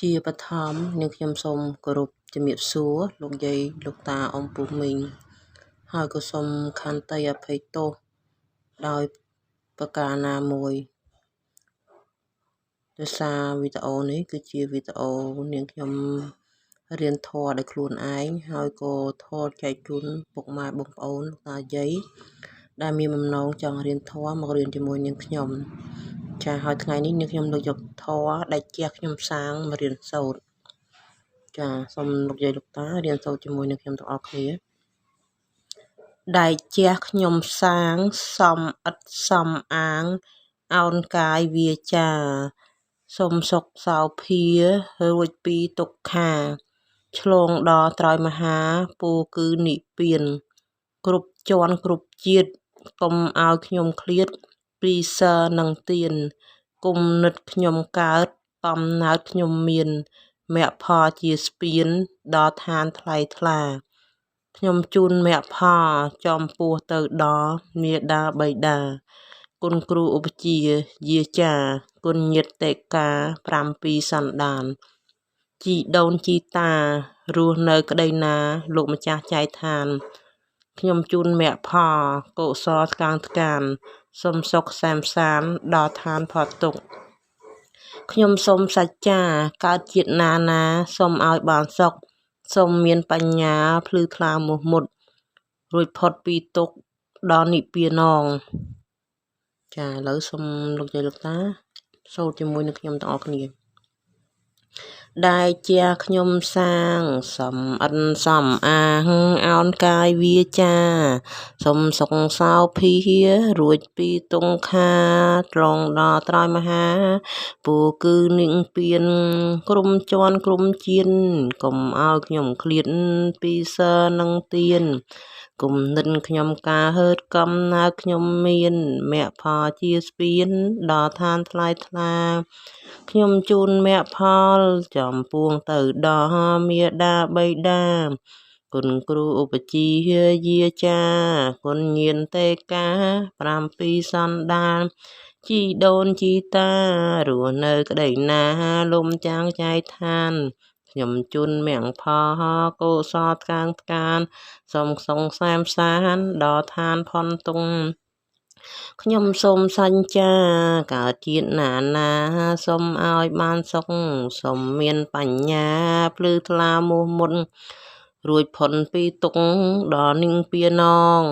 ជាបឋមនាងខ្ញុំសូមគោរពជំរាបសួរលោកយាយលោកតាអ៊ំពូមីងហើយក៏សូមខន្តីអភ័យទោសដោយប្រការណាមួយដោយសារវីដេអូនេះគឺជាវីដេអូនាងខ្ញុំរៀនធម៌ដោយខ្លួនឯងហើយក៏ថតចែកជូនពុកម៉ែបងប្អូនលោកតាយាយដែលមានបំណងចង់រៀនធម៌មករៀនជាមួយនាងខ្ញុំចាហើយថ្ងៃនេះនាងខ្ញុំលើកយកធម៌ដែលជាខ្ញុំសាងមករៀនសូត្រចាសូមលោកយាយលោកតារៀនសូត្រជាមួយនឹងខ្ញុំទាំងអស់គ្នាដែលជាខ្ញុំសាងសំឥតសំអាងអោនកាយវាចាសូមសុខសោភារួចពីទុក្ខាឆ្លងដល់ត្រយមហាពូគឺនិព្វានគ្រប់ជាន់គ្រប់ជាតិកុំឲ្យខ្ញុំឃ្លាតពីសិរនឹងទានគុំនិតខ្ញុំកើតកំណើតខ្ញុំមានមគ្គផលជាស្ពានដល់ឋានថ្លៃថ្លាខ្ញុំជូនមគ្គផលចំពោះទៅដល់មាតាបិតាគុណគ្រូឧបជាយាចាគុណញាតិកា7សន្តានជីដូនជីតារស់នៅក្តីណាលោកម្ចាស់ចែកឋានខ្ញុំជូនមគ្គផលកុសលថ្កើងថ្កានសូមសុខសែមសានដល់ឋានផុតទុក្ខខ្ញុំសូមសច្ចាកើតជាតិណាសូមឲ្យបានសុខសូមមានបញ្ញាភ្លឺថ្លាមោះមុតរួចផុតពីទុក្ខដល់និព្វានងចាឥឡូវសូមលោកយាយលោកតាសូត្រជាមួយនឹងខ្ញុំទាំងអស់គ្នាដែលជាខ្ញុំសាងសំអិនសំអាងអោនកាយវាចាសូមសុខសោភារួចពីទុក្ខាត្រង់ដល់ត្រយមហាពូគឺនិព្វានក្រុមជាន់ក្រុមជាតិកុំឲ្យខ្ញុំឃ្លាតពីសិរនឹងទានគុំនិតខ្ញុំការហឺតកំណើខ្ញុំមានមគ្គផលជាស្ពានដល់ឋានថ្លៃថ្លាខ្ញុំជូនមគ្គផលចំពួងទៅដល់មាតាបិតាគុណគ្រូឧបជាយាចាគុណញាតិកា7សន្តានជីដូនជីតារស់នៅក្តីណាលំចាំងចែកឋានខ្ញុំជូនមគ្គផលកុសលថ្កើងថ្កានសូមសង្សែមសានដល់ឋានផុនទុងខ្ញុំសូមសញ្ចាកើតជាតិណាសូមឲ្យបានសុខសូមមានបញ្ញាភ្លឺថ្លាមោះមុតរួចផុនពីទុក្ខដល់និព្វានង